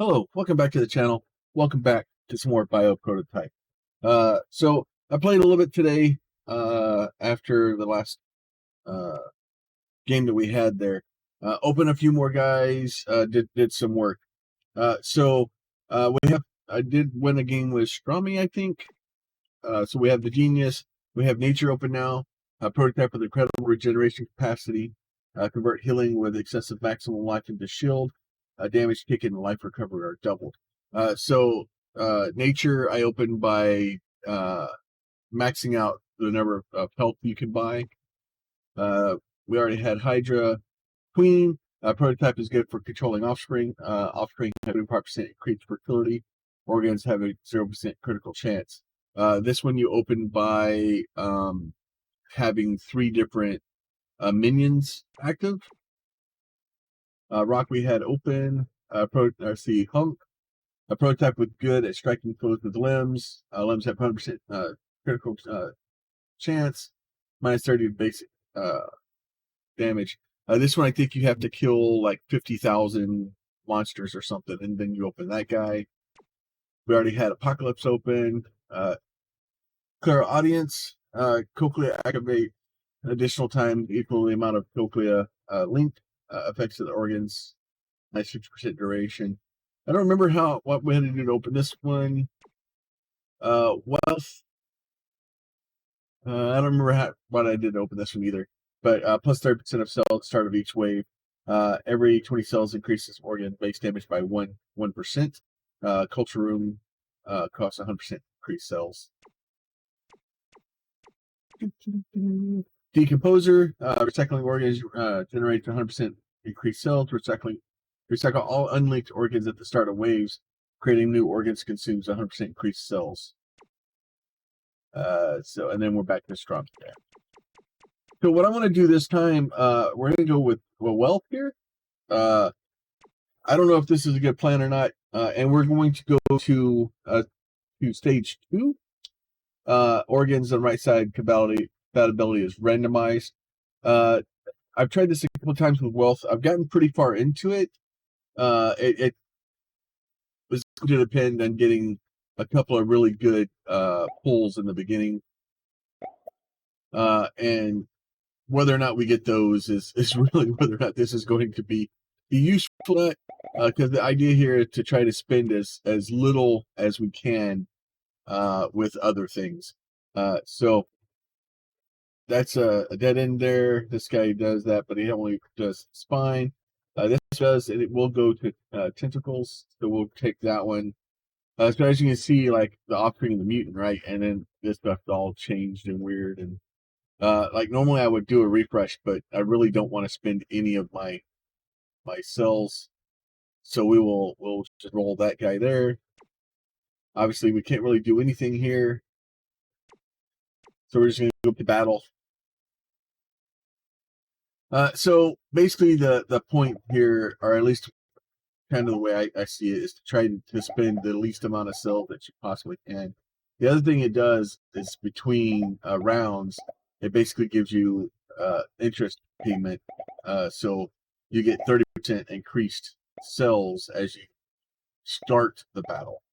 Hello, welcome back to the channel. Welcome back to some more Bio Prototype. So I played a little bit today after the last uh, game that we had there. Opened a few more guys, did some work. I did win a game with Strami, I think. So we have the Genius, we have Nature open now, Prototype with incredible regeneration capacity, convert healing with excessive maximum life into shield, damage taken and life recovery are doubled. Nature I opened by maxing out the number of health you can buy. We already had Hydra, Queen. Prototype is good for controlling offspring. Offspring have 25% increased fertility. Organs have a 0% critical chance. This one you open by having 3 different minions active. Rock we had open. Hunk. A prototype with good at striking foes with limbs. Limbs have 100% critical chance. Minus 30 basic damage. This one I think you have to kill like 50,000 monsters or something, and then you open that guy. We already had Apocalypse open. Clear audience. Cochlea activate additional time equal to the amount of cochlea linked. Affects to the organs. Nice 50% duration. I don't remember what we had to do to open this one. Wealth. I don't remember what I did to open this one either. But plus 30% of cells at the start of each wave. Every 20 cells increases organ base damage by 1%. Culture room costs 100% increased cells. Decomposer, recycling organs generates 100% increased cells. Recycle all unlinked organs at the start of waves. Creating new organs consumes 100% increased cells. And then we're back to strong. So what I want to do this time, we're going to go with wealth here. I don't know if this is a good plan or not, and we're going to go to stage 2. Organs on right side compatibility is randomized. I've tried this a couple times with wealth. I've gotten pretty far into it. It was going to depend on getting a couple of really good pulls in the beginning, and whether or not we get those is really whether or not this is going to be useful. Because the idea here is to try to spend as little as we can with other things. So that's a dead end there. This guy does that, but he only does spine. This does, and it will go to tentacles, so we'll take that one. So as you can see, like the offspring of the mutant, right? And then this stuff's all changed and weird. And like normally I would do a refresh, but I really don't want to spend any of my cells. So we'll just roll that guy there. Obviously, we can't really do anything here. So we're just going to go to battle. So basically the point here, or at least kind of the way I see it, is to try to spend the least amount of cells that you possibly can. The other thing it does is between rounds, it basically gives you interest payment. So you get 30% increased cells as you start the battle.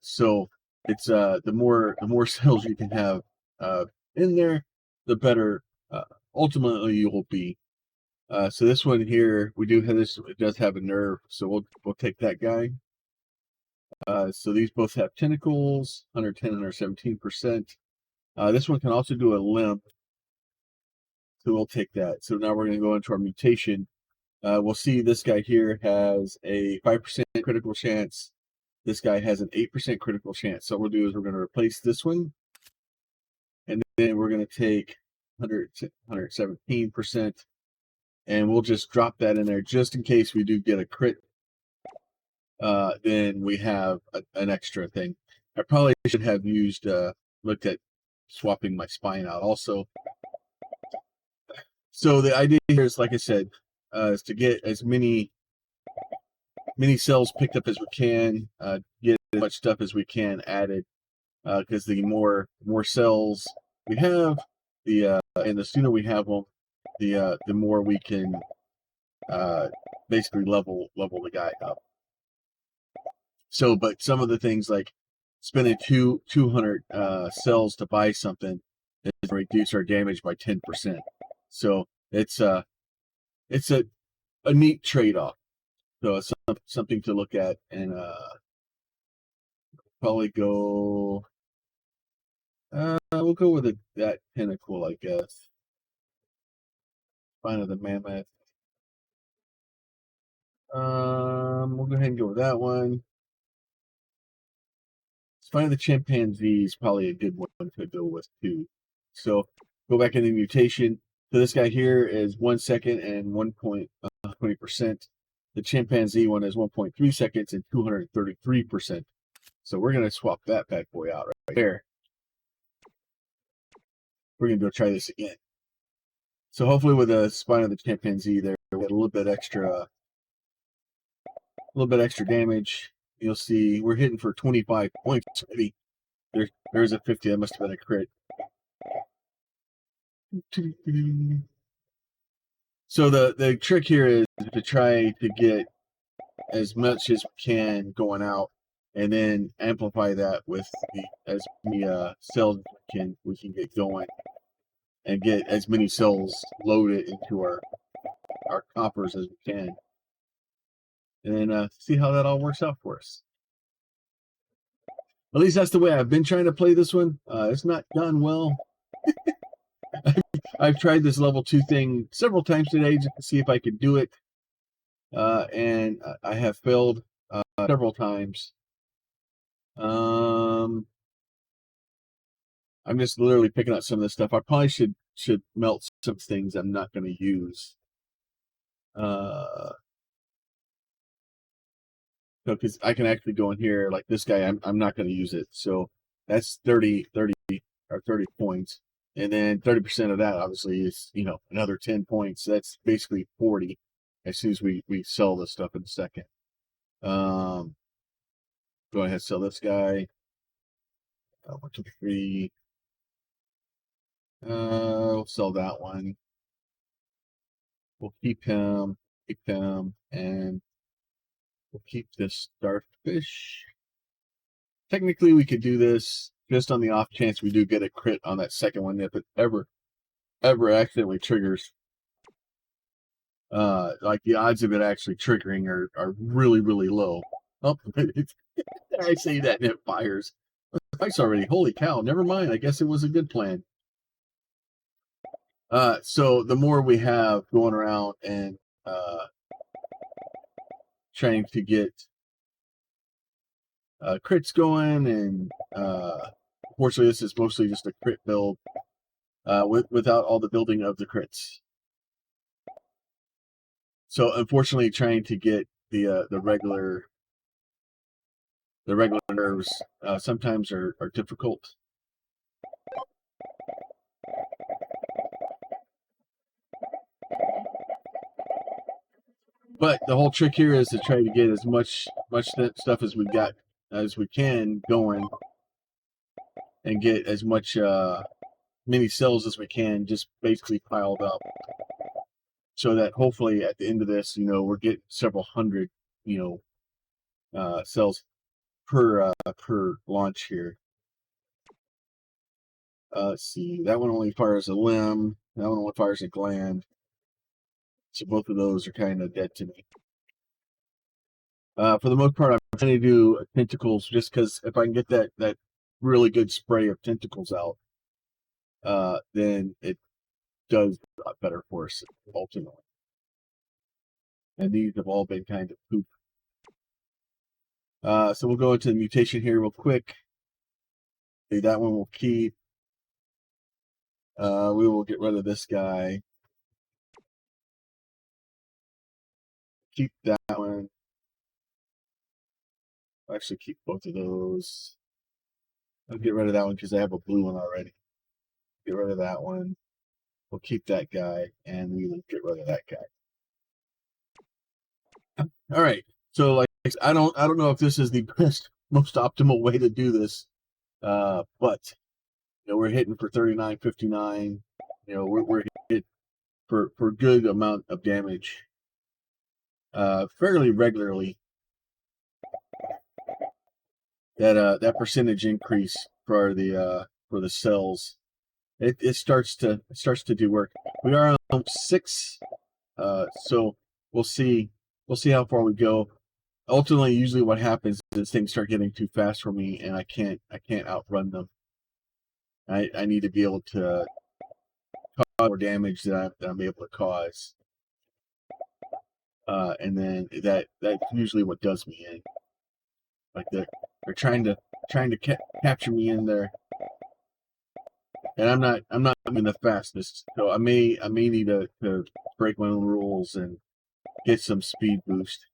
So it's the more cells you can have in there, the better ultimately you will be. So this one here, we do have this. It does have a nerve, so we'll take that guy. So these both have tentacles, 110 and 117%. This one can also do a limb, so we'll take that. So now we're going to go into our mutation. We'll see this guy here has a 5% critical chance. This guy has an 8% critical chance. So what we'll do is we're going to replace this one, and then we're going to take 117%, and we'll just drop that in there just in case we do get a crit. Then we have an extra thing. I probably should have looked at swapping my spine out also. So the idea here is, like I said, is to get as many cells picked up as we can, get as much stuff as we can added, because the more cells we have, and the sooner we have them, the more we can basically level the guy up. So, but some of the things like spending 200 cells to buy something is reduce our damage by 10%. So it's it's a neat trade-off. So it's something to look at, and probably go. We'll go with that pinnacle, I guess. Spine of the mammoth. We'll go ahead and go with that one. Spine of the chimpanzee is probably a good one to go with too. So go back into mutation. So this guy here is 1 second and 1.20%. The chimpanzee one is 1.3 seconds and 233%. So we're gonna swap that bad boy out right there. We're gonna go try this again. So hopefully with the spine of the chimpanzee there, we'll get a little bit extra damage. You'll see we're hitting for 25 points already. There's a 50. That must have been a crit. So the trick here is to try to get as much as we can going out, and then amplify that with as many cells we can get going, and get as many cells loaded into our coppers as we can, and then see how that all works out for us. At least that's the way I've been trying to play this one. It's not gone well. I've tried this level 2 thing several times today just to see if I could do it, and I have failed several times. I'm just literally picking out some of this stuff. I probably should melt some things I'm not going to use. Because I can actually go in here like this guy. I'm not going to use it. So that's 30 points, and then 30% of that obviously is another 10 points. That's basically 40 as soon as we sell this stuff in a second. Go ahead and sell this guy. 1, 2, 3. We'll sell that one. We'll keep him, and we'll keep this starfish. Technically, we could do this just on the off chance we do get a crit on that second one if it ever accidentally triggers. Like the odds of it actually triggering are really, really low. Oh, I say that and it fires. Twice already. Holy cow. Never mind. I guess it was a good plan. So the more we have going around and trying to get crits going, and unfortunately this is mostly just a crit build without all the building of the crits. So unfortunately trying to get the regular nerves sometimes are difficult. But the whole trick here is to try to get as much stuff as we got as we can going, and get as much many cells as we can just basically piled up, so that hopefully at the end of this, we're getting several hundred, cells per launch here. Let's see, that one only fires a limb. That one only fires a gland. So both of those are kind of dead to me. For the most part, I'm trying to do tentacles just because if I can get that really good spray of tentacles out, then it does a lot better for us ultimately. And these have all been kind of poop. So we'll go into the mutation here real quick. Okay, that one will keep. We will get rid of this guy. Keep that one. I'll actually keep both of those. I'll get rid of that one because I have a blue one already. Get rid of that one. We'll keep that guy, and we will get rid of that guy. All right. So like I don't know if this is the best, most optimal way to do this, but we're hitting for 39, 59. We're hit for good amount of damage fairly regularly. that percentage increase for the cells, it starts to do work. We are on 6, so we'll see how far we go. Ultimately, usually what happens is things start getting too fast for me, and I can't outrun them. I need to be able to cause more damage that I'm able to cause, and then that's usually what does me in. Like they're trying to capture me in there, and I'm not moving the fastest, so I may need to break my own rules and get some speed boost,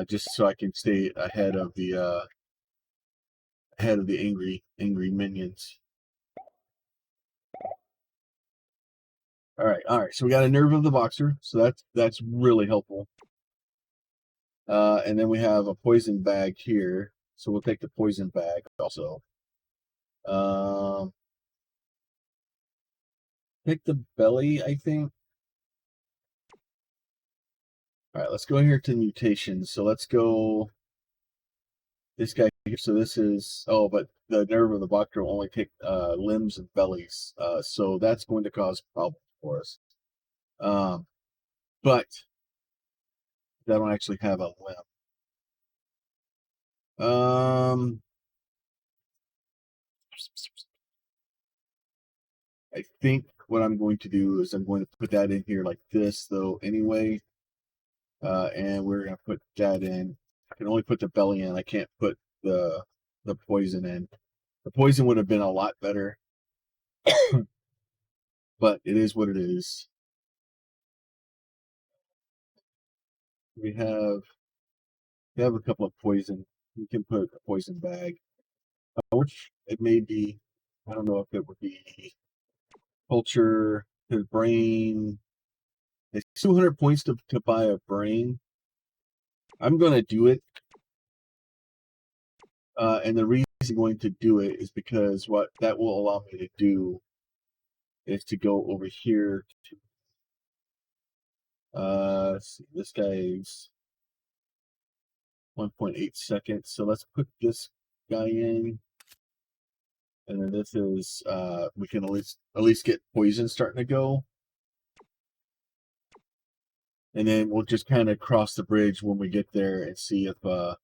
just so I can stay ahead of the angry minions. All right. So we got a nerve of the boxer, so that's really helpful. And then we have a poison bag here, so we'll take the poison bag also. Pick the belly, I think. All right, let's go in here to mutations. So let's go this guy here. So this is but the nerve of the boxer will only take limbs and bellies. So that's going to cause problems for us. But they don't actually have a limb. I think what I'm going to do is I'm going to put that in here like this, though, anyway. And we're going to put that in. I can only put the belly in. I can't put the poison in. The poison would have been a lot better, but it is what it is. We have a couple of poison. We can put a poison bag, which it may be. I don't know if it would be culture, the brain. It's 200 points to buy a brain. I'm going to do it. And the reason I'm going to do it is because what that will allow me to do is to go over here to let's see, this guy's 1.8 seconds. So let's put this guy in. And then this is we can at least get poison starting to go. And then we'll just kind of cross the bridge when we get there and see if at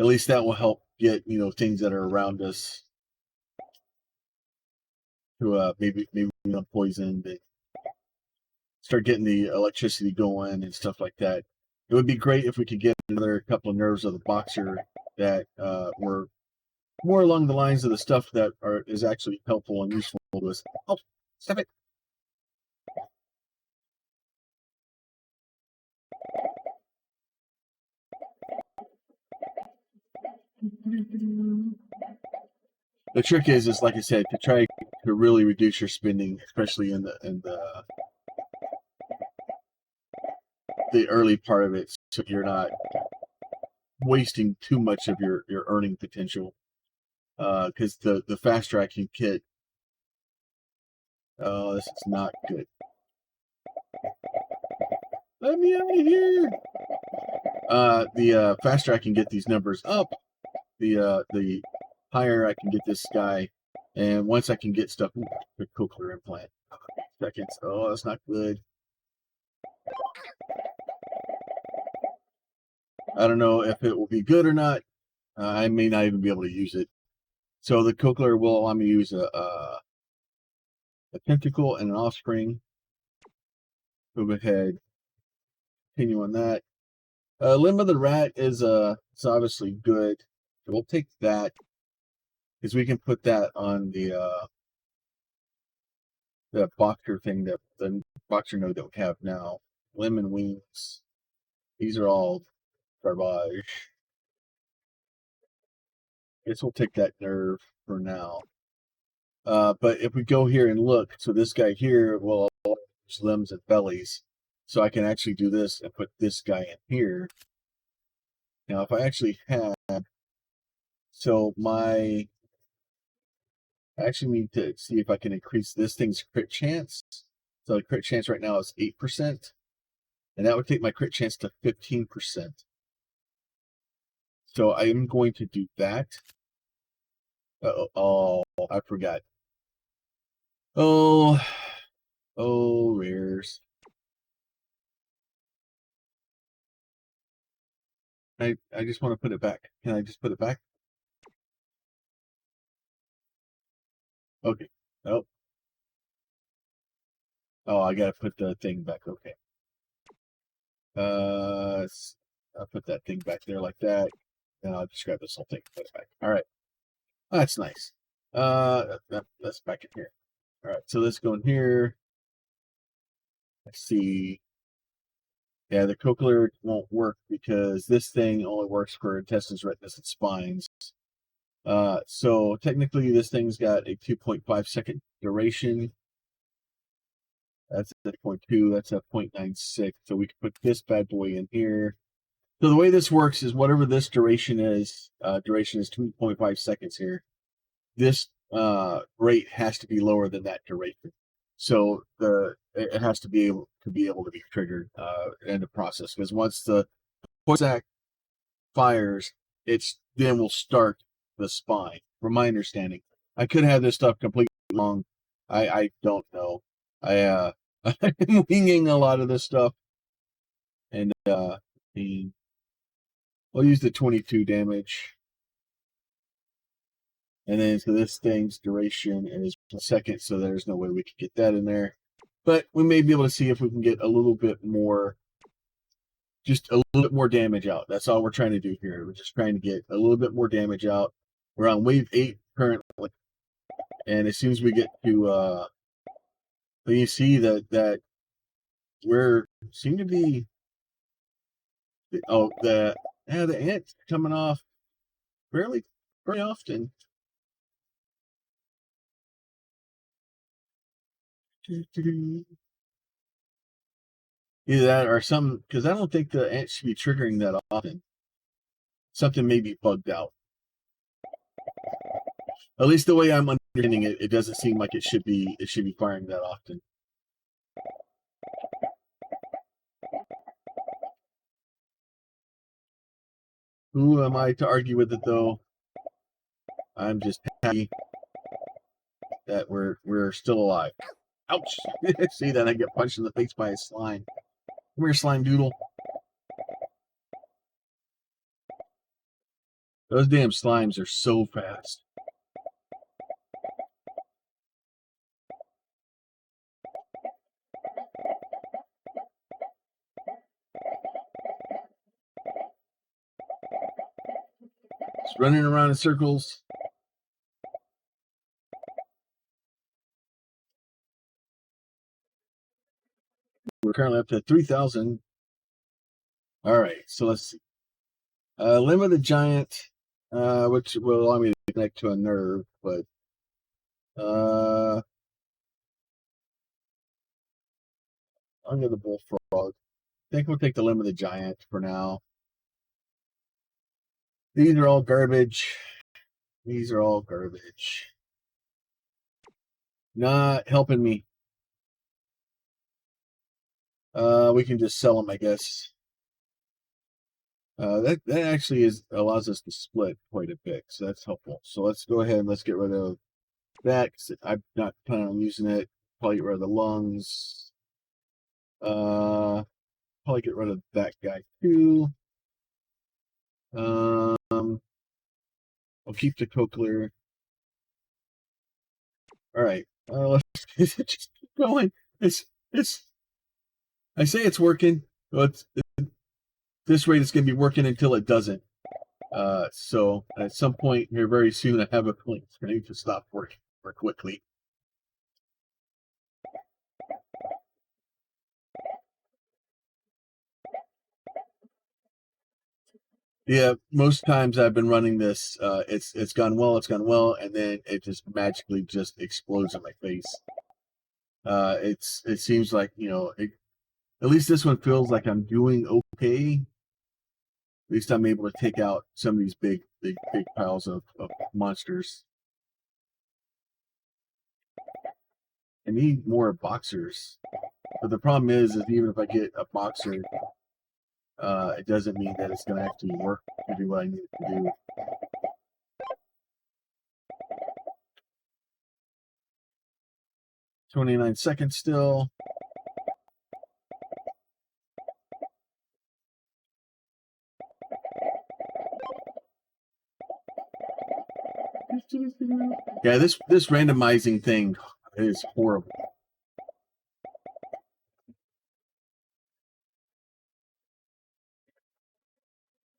least that will help get, things that are around us to maybe poisoned and start getting the electricity going and stuff like that. It would be great if we could get another couple of nerves of the boxer that were more along the lines of the stuff that is actually helpful and useful to us. Oh, stop it. The trick is like I said, to try to really reduce your spending, especially in the early part of it, so you're not wasting too much of your earning potential. Because the fast track can get, oh, this is not good. Let me out of here. The faster I can get these numbers up, the higher I can get this guy, and once I can get stuff, the cochlear implant. Seconds. Oh, that's not good. I don't know if it will be good or not. I may not even be able to use it. So the cochlear will allow me to use a tentacle and an offspring. Go ahead, continue on that. Limb of the rat is it's obviously good. So we'll take that because we can put that on the boxer thing, that the boxer node that we have now. Limb and wings. These are all garbage. Guess we'll take that nerve for now. But if we go here and look, so this guy here will use limbs and bellies. So I can actually do this and put this guy in here. Now, if I actually had, I actually need to see if I can increase this thing's crit chance. So the crit chance right now is 8%, and that would take my crit chance to 15%. So I am going to do that. Oh, I forgot. Oh, rares. I just want to put it back. Can I just put it back? Okay. Oh, I gotta put the thing back. Okay. I'll put that thing back there like that. And I'll just grab this whole thing and put it back. All right. Oh, that's nice. That's back in here. All right. So let's go in here. Let's see. Yeah, the cochlear won't work because this thing only works for intestines, retinas, and spines. So technically this thing's got a 2.5 second duration. That's a 0.2, that's a 0.96. So we can put this bad boy in here. So the way this works is whatever this duration is 2.5 seconds here. This rate has to be lower than that duration. So it has to be able to be triggered in the process, because once the sac fires, it's then will start the spine. From my understanding, I could have this stuff completely wrong. I don't know. I'm winging a lot of this stuff, and I'll use the 22 damage, and then so this thing's duration is a second, so there's no way we could get that in there. But we may be able to see if we can get a little bit more, just a little bit more damage out. That's all we're trying to do here. We're just trying to get a little bit more damage out. We're on wave 8 currently, and as soon as we get to, you see that we're seem to be, the ants coming off fairly very often. Either that or some, because I don't think the ants should be triggering that often. Something may be bugged out. At least the way I'm understanding it, it doesn't seem like it should be firing that often. Who am I to argue with it, though? I'm just happy that we're still alive. Ouch! See that I get punched in the face by a slime. Come here, slime doodle. Those damn slimes are so fast. Just running around in circles. We're currently up to 3,000. All right, so let's see. Limb of the Giant, which will allow me to connect to a nerve, but under the bullfrog. I think we'll take the Limb of the Giant for now. These are all garbage. These are all garbage. Not helping me. We can just sell them, I guess. That actually allows us to split quite a bit, so that's helpful. So let's go ahead and let's get rid of that. I'm not planning on using it. Probably get rid of the lungs. Probably get rid of that guy too. I'll keep the cochlear. All right. Let's just keep going. It's. I say it's working, but this rate is going to be working until it doesn't. So at some point here very soon, I have a point. It's going to stop working more quickly. Yeah, most times I've been running this, it's gone well, and then it just magically just explodes in my face. It seems like, at least this one feels like I'm doing okay. At least I'm able to take out some of these big piles of monsters. I need more boxers, but the problem is even if I get a boxer, it doesn't mean that it's going to actually work to do what I need it to do. "29 seconds still." Yeah, this randomizing thing is horrible.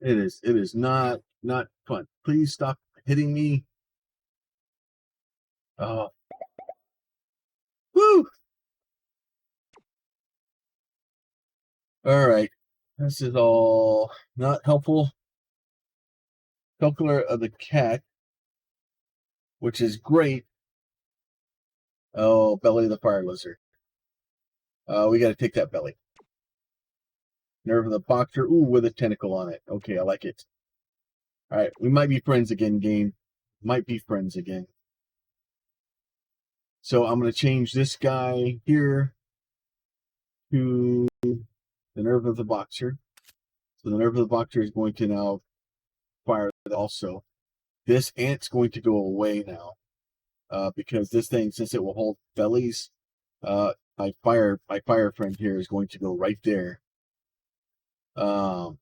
It is not fun. Please stop hitting me. Oh, woo! All right, this is all not helpful. Calculator of the cat, which is great. Oh, belly of the fire lizard. We got to take that belly. Nerve of the boxer. Ooh, with a tentacle on it. Okay, I like it. All right, we might be friends again, game. Might be friends again. So I'm going to change this guy here to the nerve of the boxer. So the nerve of the boxer is going to now fire also. This ant's going to go away now because this thing, since it will hold bellies, my fire friend here is going to go right there. I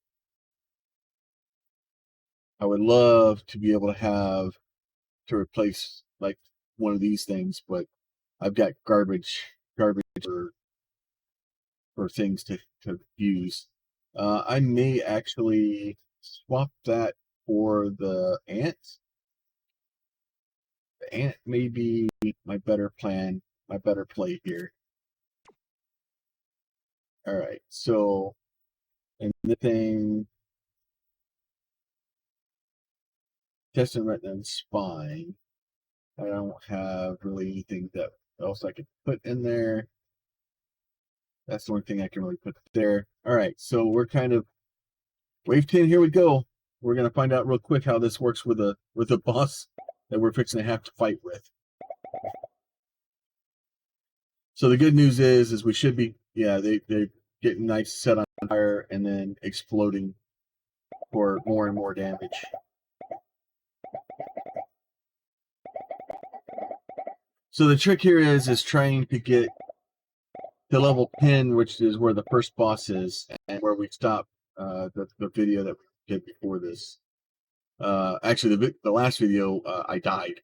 would love to be able to replace like one of these things, but I've got garbage for things to use. I may actually swap that for the ant. The ant may be my better plan, my better play here. All right, so and the thing, testing retina and spine. I don't have really anything that else I could put in there. That's the only thing I can really put there. All right, so we're kind of wave 10. Here we go. We're gonna find out real quick how this works with a boss that we're fixing to have to fight with. So the good news is we should be, yeah, they get nice set on fire and then exploding for more and more damage. So the trick here is trying to get to level 10, which is where the first boss is, and where we stopped the video that we did before this. Actually, the last video, I died.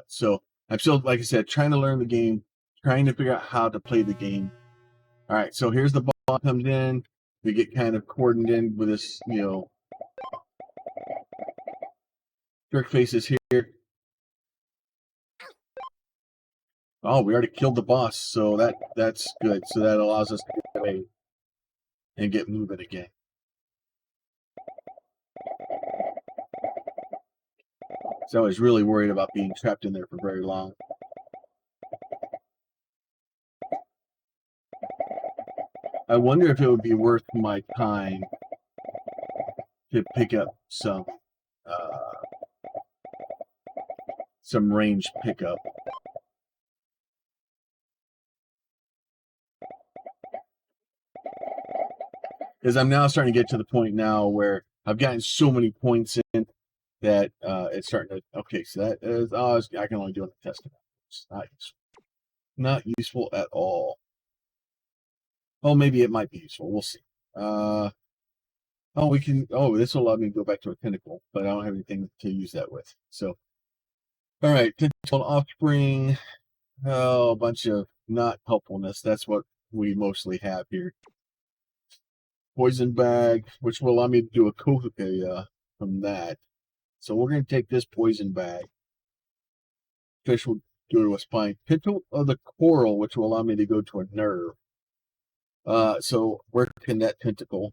So I'm still, like I said, trying to learn the game, trying to figure out how to play the game. All right, so here's the boss comes in. We get kind of cordoned in with this, jerk faces here. Oh, we already killed the boss, so that's good. So that allows us to get away and get moving again. So I was really worried about being trapped in there for very long. I wonder if it would be worth my time to pick up some range pickup. Because I'm now starting to get to the point now where I've gotten so many points in that it's starting to, okay, so that is, I can only do it in the test. It's not useful at all. Oh, maybe it might be useful. We'll see. This will allow me to go back to a tentacle, but I don't have anything to use that with. So, all right, tentacle offspring. Oh, a bunch of not helpfulness. That's what we mostly have here. Poison bag, which will allow me to do a Kofuka from that. So we're going to take this poison bag. Fish will go to a spine. Pintle of the coral, which will allow me to go to a nerve. So where can that tentacle?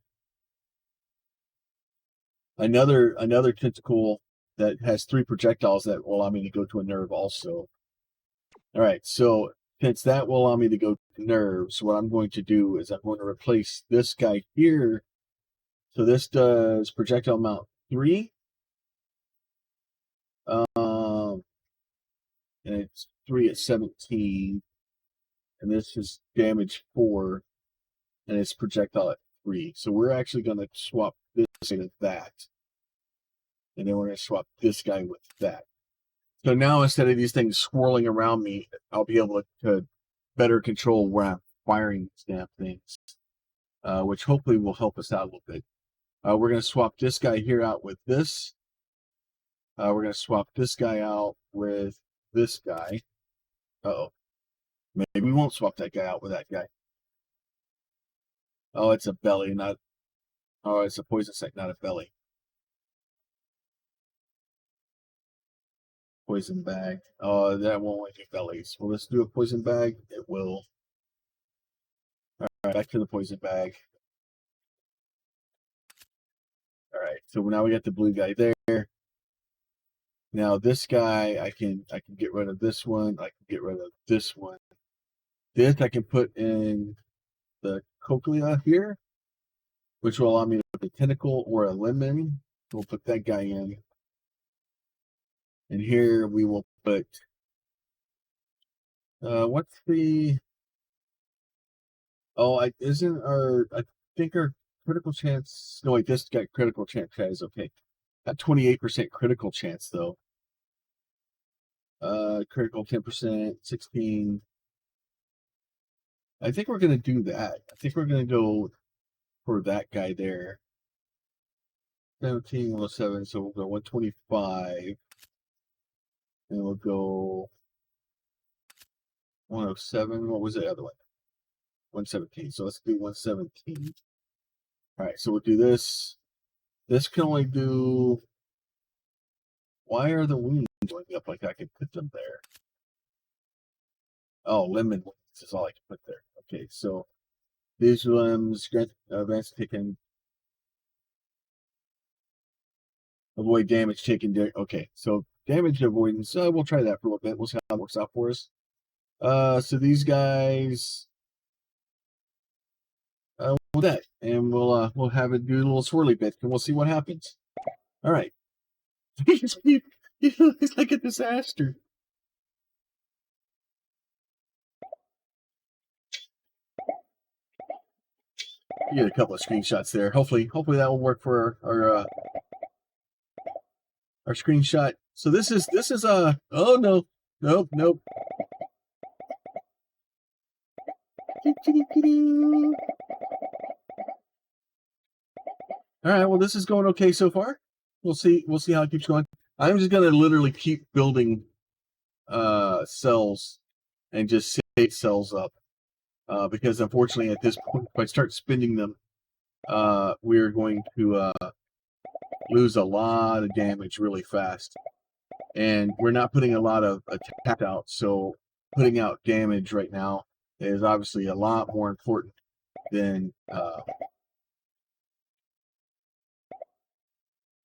Another tentacle that has 3 projectiles that will allow me to go to a nerve also. All right, so since that will allow me to go to nerves, what I'm going to do is I'm going to replace this guy here. So this does projectile amount 3. And it's 3 at 17. And this is damage 4. And it's projectile at 3. So we're actually going to swap this guy to that. And then we're going to swap this guy with that. So now instead of these things swirling around me, I'll be able to better control where I'm firing these damn things, which hopefully will help us out a little bit. We're going to swap this guy here out with this. We're going to swap this guy out with this guy. Uh-oh. Maybe we won't swap that guy out with that guy. Oh, it's a belly, not... Oh, it's a poison sac, not a belly. Poison bag. Oh, that won't let you bellies. Well, let's do a poison bag. It will. All right, back to the poison bag. All right, so now we got the blue guy there. Now this guy, I can get rid of this one. I can get rid of this one. This I can put in the cochlea here, which will allow me to put a tentacle or a lemon. We'll put that guy in. And here we will put, what's the, oh, I think our critical chance, no wait, this guy critical chance guy is okay. Got 28% critical chance though. Critical 10%, 16. I think we're gonna do that. I think we're gonna go for that guy there. 17, 107, so we'll go 125. And we'll go 107. What was the other one? 117. So let's do 117. All right, so we'll do this. This can only do... Why are the wings going up like I could put them there? Oh, lemon wings is all I can put there. Okay, so these ones grant advanced taken. Avoid damage taken during... Okay, so damage avoidance. We'll try that for a little bit. We'll see how it works out for us. So these guys... we'll do that, and we'll have it do a little swirly bit, and we'll see what happens. All right. It's like a disaster. You get a couple of screenshots there. Hopefully that will work for our screenshot. So this is oh no, nope. All right, well this is going okay so far. We'll see how it keeps going. I'm just gonna literally keep building cells and just save cells up. Because unfortunately at this point, if I start spinning them, we're going to lose a lot of damage really fast. And we're not putting a lot of attack out, so putting out damage right now is obviously a lot more important than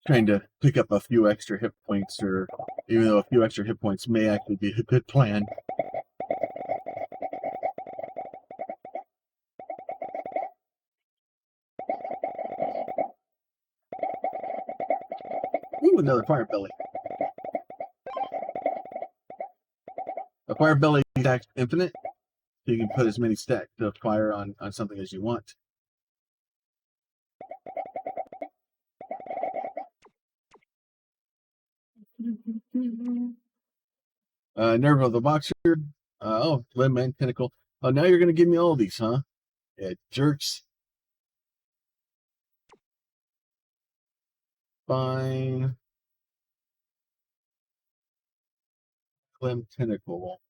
trying to pick up a few extra hit points, or even though a few extra hit points may actually be a good plan. Ooh, another fire belly. A fire belly is infinite, so you can put as many stacks of fire on something as you want. Nerve of the boxer. Oh, limb and tentacle. Oh, now you're going to give me all these, huh? Yeah, jerks. Fine. Limb tentacle.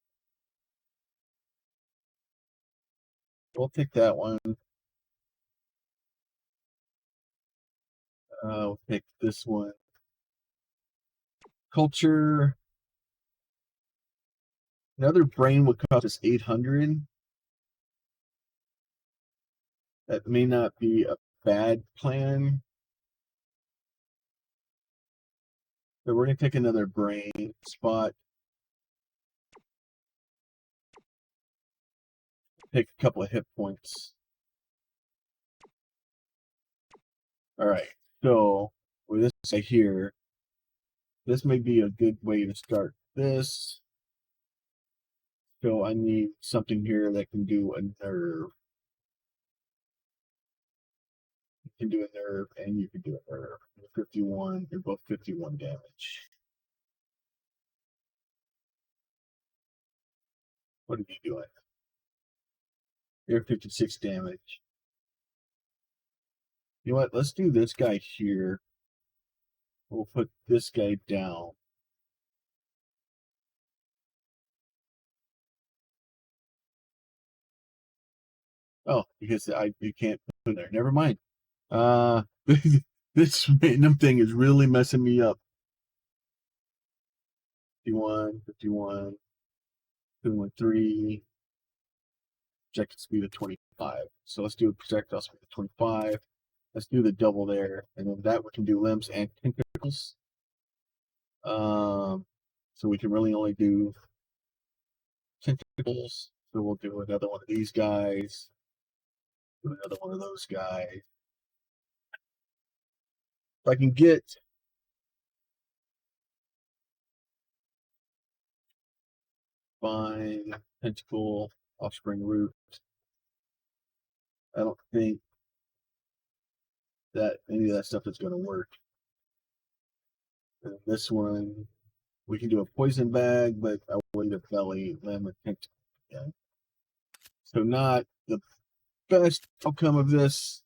We'll take that one. We'll take this one. Culture. Another brain would cost us 800. That may not be a bad plan. So we're going to take another brain spot. Take a couple of hit points. All right. So with this guy here, this may be a good way to start this. So I need something here that can do a nerve. can do a nerve, and you can do a nerve. You're 51. You're both 51 damage. What are you doing? You're 56 damage. You know what? Let's do this guy here. We'll put this guy down. Oh, because you can't put it there. Never mind. This random thing is really messing me up. 51, 51, 3, projectile speed of 25. So let's do a projectile speed of 25. Let's do the double there, and then that we can do limbs and tentacles. So we can really only do tentacles. So we'll do another one of these guys. Do another one of those guys. If I can get Vine, tentacle, offspring root. I don't think that any of that stuff is going to work. And this one, we can do a poison bag, but I will need a belly, limb, and tentacle again. So not the best outcome of this.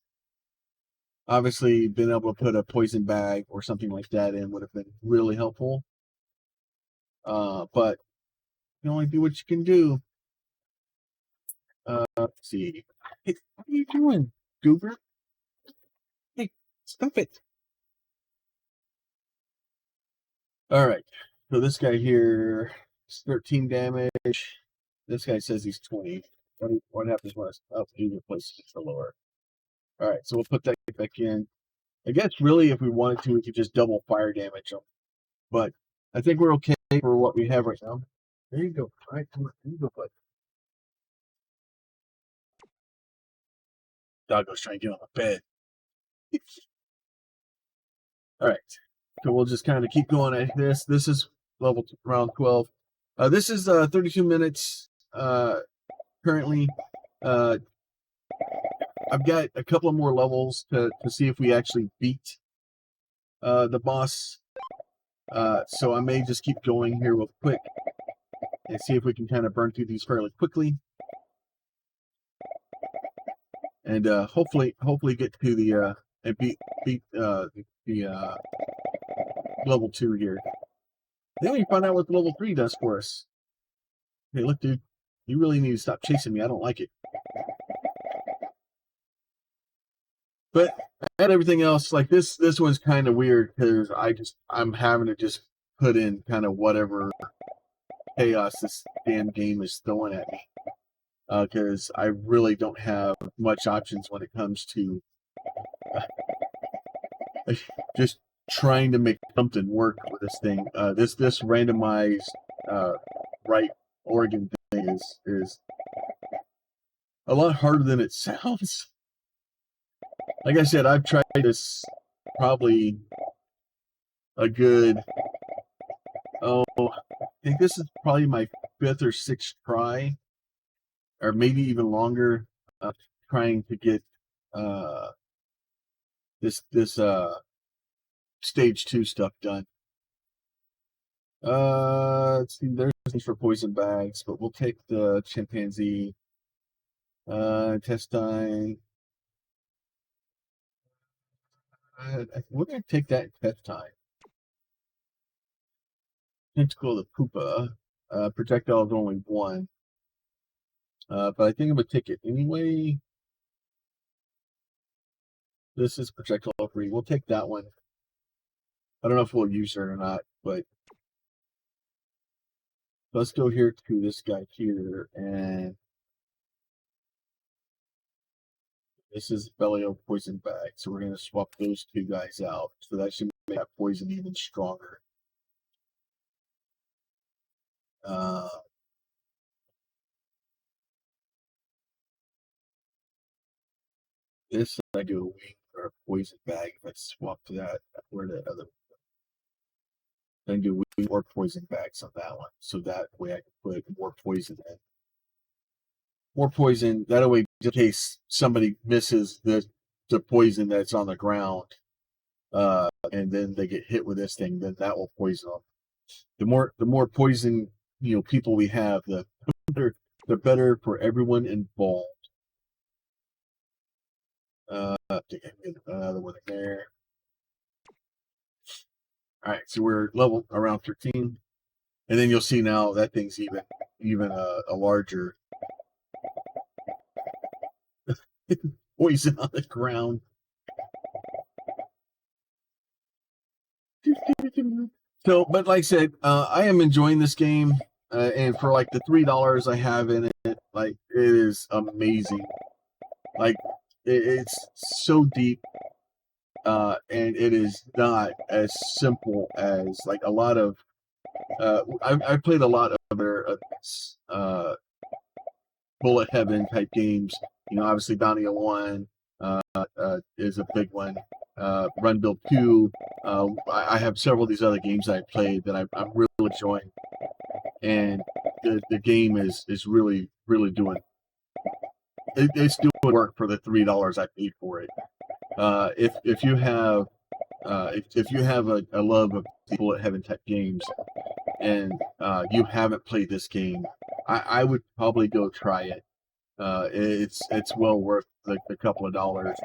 Obviously, being able to put a poison bag or something like that in would have been really helpful. But you can only do what you can do. Let's see. Hey, what are you doing, Goober? Hey, stop it. All right. So this guy here is 13 damage. This guy says he's 20. What happens when I either place it for lower? All right. So we'll put that back in. I guess really, if we wanted to, we could just double fire damage them. But I think we're okay for what we have right now. There you go. All right. Come on. There you go, bud. Doggo's trying to get on the bed. All right. So we'll just kind of keep going at this. This is level round 12. This is 32 minutes currently. I've got a couple of more levels to see if we actually beat the boss. So I may just keep going here real quick and see if we can kind of burn through these fairly quickly. And hopefully get to the and beat the level 2 here. Then we find out what the level 3 does for us. Hey, look, dude, you really need to stop chasing me. I don't like it. But and everything else, like this one's kind of weird because I'm having to just put in kind of whatever chaos this damn game is throwing at me. Because I really don't have much options when it comes to just trying to make something work with this thing. This randomized right organ thing is a lot harder than it sounds. Like I said, I've tried this probably a good, I think this is probably my 5th or 6th try, or maybe even longer, trying to get this stage 2 stuff done. Let's see, there's things for poison bags, but we'll take the chimpanzee, intestine. We're going to take that intestine. Tentacle of the pupa. Projectile is only 1. But I think I'm going to take it anyway. This is projectile 3. We'll take that one. I don't know if we'll use it or not, but let's go here to this guy here, and this is Bellio poison bag. So we're going to swap those 2 guys out. So that should make that poison even stronger. This I do a wing or a poison bag. If I swap that, where the other, then do wing or poison bags on that one. So that way I can put more poison in. More poison. That way, in case somebody misses the poison that's on the ground, and then they get hit with this thing, then that will poison them. The more poison people we have, the better for everyone involved. Get another one in there. All right, so we're level around 13, and then you'll see now that thing's even a larger poison on the ground. So, but like I said, I am enjoying this game, and for like the $3 I have in it, like it is amazing. Like it's so deep, and it is not as simple as like a lot of. I've played a lot of other bullet heaven type games. Obviously Bounty of One is a big one. Run Build 2. I have several of these other games I played that I'm really enjoying, and the game is really doing. It's doing work for the $3 I paid for it. If you have if you have a love of bullet heaven type games, and you haven't played this game, I would probably go try it. It's well worth the couple of dollars,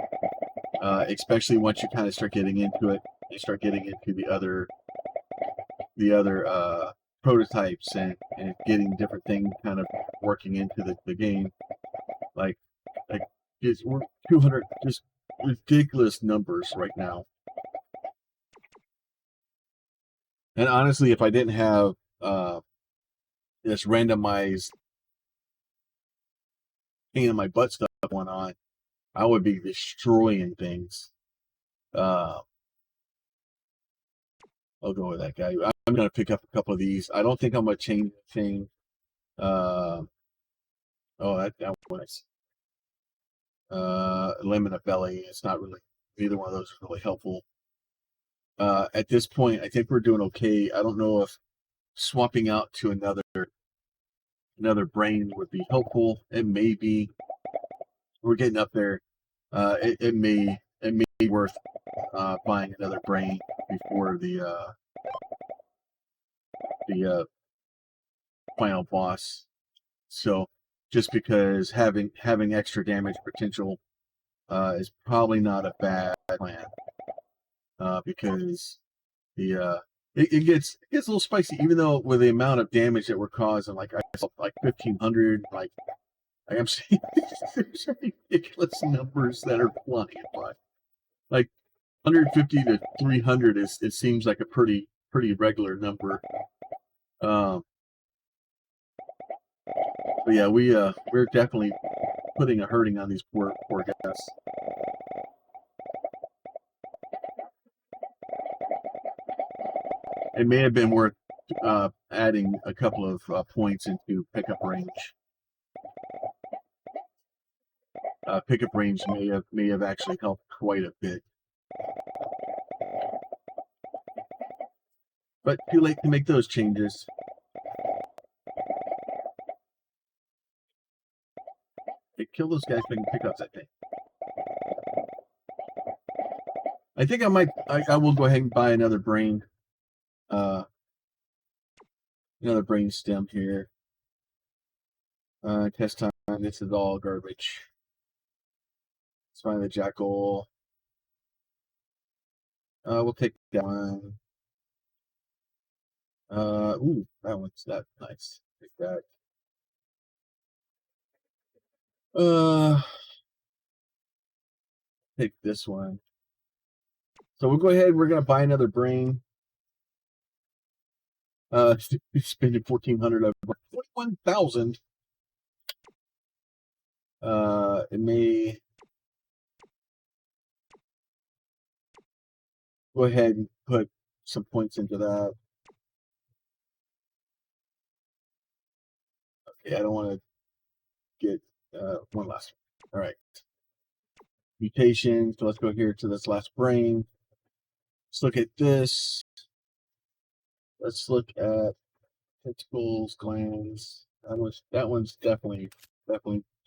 especially once you kind of start getting into it. You start getting into the other prototypes and getting different things kind of working into the game. Like we're 200, just ridiculous numbers right now. And honestly, if I didn't have this randomized pain in my butt stuff going on, I would be destroying things. I'll go with that guy. I'm gonna pick up a couple of these. I don't think I'm gonna change anything. Oh, that was lemon of belly. It's not really, either one of those is really helpful. At this point, I think we're doing okay. I don't know if swapping out to another brain would be helpful. It may be. We're getting up there. It may be worth buying another brain before the final boss. So just because having extra damage potential is probably not a bad plan, because it gets a little spicy, even though with the amount of damage that we're causing, like I saw like 1,500, like I'm seeing there's ridiculous numbers that are flying by. Like 150 to 300 it seems like a pretty regular number. But yeah, we're definitely putting a hurting on these poor guys. It may have been worth adding a couple of points into pickup range. Pickup range may have actually helped quite a bit. But too late to make those changes. They kill those guys making pickups, I think. I think I will go ahead and buy another brain. Another brain stem here. Test time. This is all garbage. Let's find the jackal. We'll take that one. Ooh, that one's that nice. Take that. Take this one. So we'll go ahead. We're gonna buy another brain. Spending 1,400 of 41,000. It may go ahead and put some points into that. Okay, I don't want to get one last one. All right. Mutation. So let's go here to this last brain. Let's look at this. Let's look at tentacles, glands. That one's definitely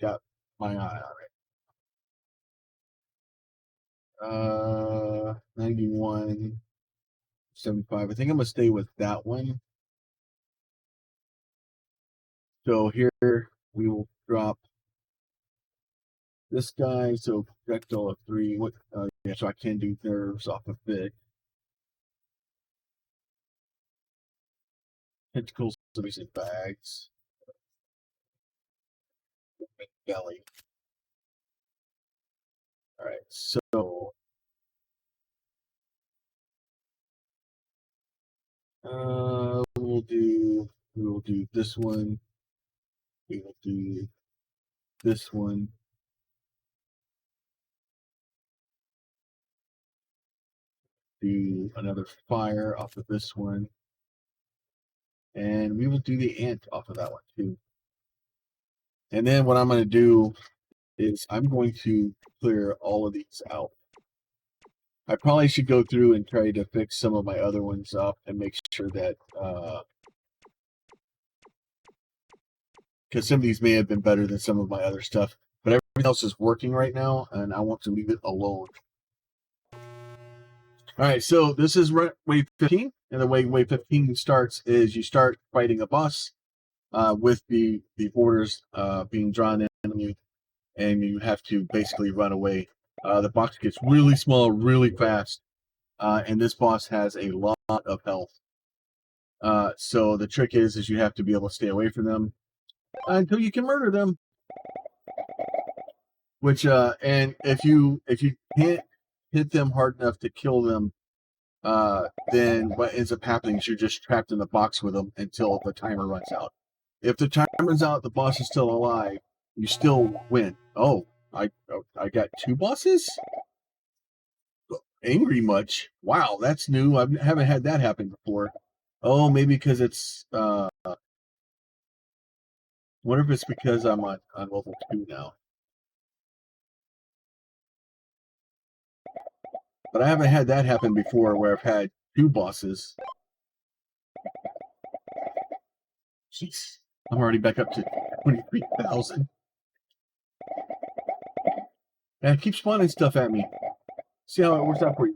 got my eye on it. 91, 75. I think I'm gonna stay with that one. So here we will drop this guy. So projectile of 3. What? Yeah. So I can do nerves off of it. Tentacles, and bags. Belly. All right. So we will do this one. We will do this one. Do another fire off of this one. And we will do the ant off of that one too. And then what I'm going to do is I'm going to clear all of these out. I probably should go through and try to fix some of my other ones up and make sure that, because some of these may have been better than some of my other stuff, but everything else is working right now, and I want to leave it alone. All right, so this is wave 15, and the way wave 15 starts is you start fighting a boss with the borders being drawn in on you, and you have to basically run away. The box gets really small really fast, and this boss has a lot of health. So the trick is you have to be able to stay away from them until you can murder them. Which and if you can't hit them hard enough to kill them, then what ends up happening is you're just trapped in the box with them until the timer runs out. If the timer runs out, the boss is still alive, you still win. Oh, I got 2 bosses? Angry much? Wow, that's new. I haven't had that happen before. Oh, maybe because it's wonder if it's because I'm on level 2 now. But I haven't had that happen before where I've had 2 bosses. Jeez, I'm already back up to 23,000. And it keeps spawning stuff at me. See how it works out for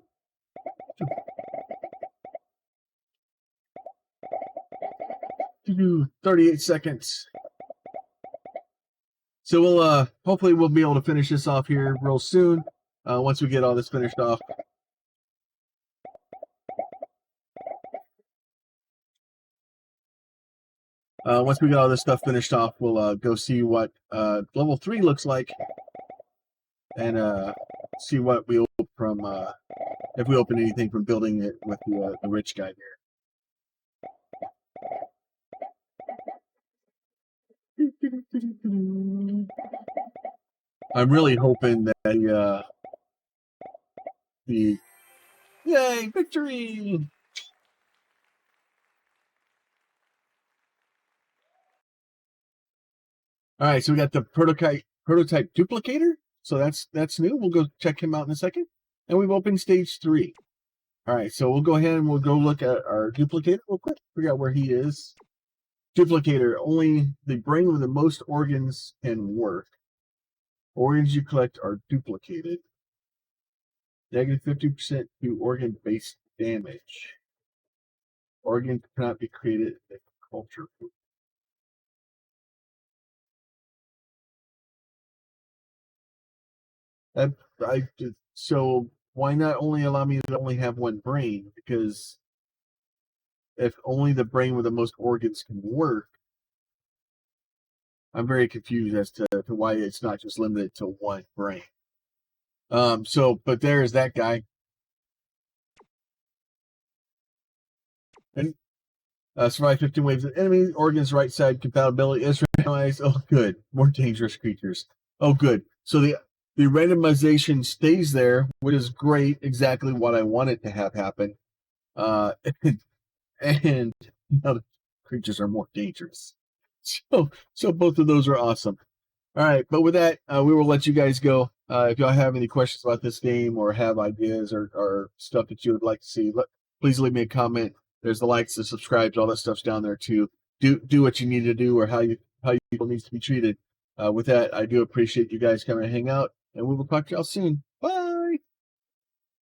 you. 38 seconds. So we'll hopefully we'll be able to finish this off here real soon. Once we get all this finished off. Once we get all this stuff finished off, we'll go see what level 3 looks like, and see what we open from if we open anything from building it with the rich guy here. I'm really hoping that the yay victory. All right, so we got the prototype duplicator. So that's new. We'll go check him out in a second. And we've opened stage 3. All right, so we'll go ahead and we'll go look at our duplicator real quick. Figure out where he is. Duplicator, only the brain with the most organs can work. Organs you collect are duplicated. Negative 50% to organ-based damage. Organs cannot be created in culture. So why not only allow me to only have 1 brain? Because if only the brain with the most organs can work, I'm very confused as to why it's not just limited to 1 brain. But there's that guy. And survive 15 waves of enemy. Organs right side compatibility is randomized. Oh, good. More dangerous creatures. Oh, good. So the randomization stays there, which is great. Exactly what I wanted to have happen. And other creatures are more dangerous. So both of those are awesome. All right, but with that, we will let you guys go. If y'all have any questions about this game or have ideas or stuff that you would like to see, please leave me a comment. There's the likes, the subscribes, all that stuff's down there too. Do what you need to do or how people needs to be treated. With that, I do appreciate you guys coming to hang out, and we will talk to y'all soon. Bye.